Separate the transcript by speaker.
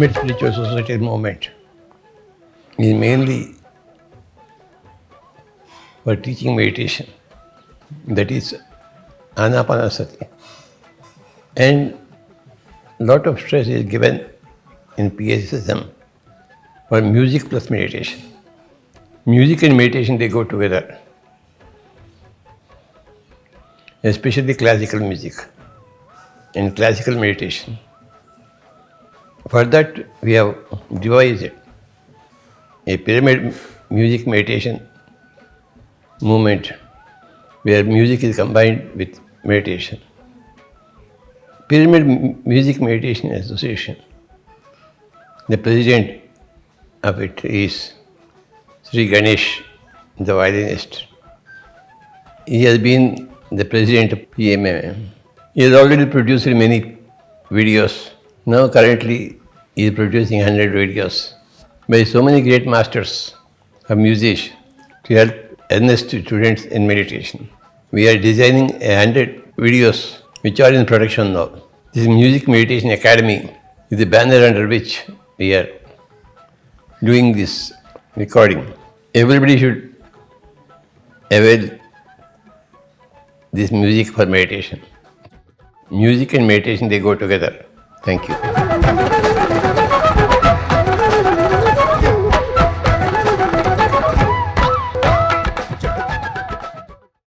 Speaker 1: Pyramid Spiritual Society movement is mainly for teaching meditation, that is Anapanasati. And lot of stress is given in PSSM for music plus meditation. Music and meditation, they go together, especially classical music and classical meditation. For that, we have devised a pyramid music meditation movement where music is combined with meditation. Pyramid Music Meditation Association, the president of it is Sri Ganesh, the violinist. He has been the president of PMMA. He has already produced many videos. Now currently he is producing 100 videos by so many great masters of music to help earnest students in meditation. We are designing 100 videos which are in production now. This Music Meditation Academy is the banner under which we are doing this recording. Everybody should avail this music for meditation. Music and meditation, they go together. Thank you.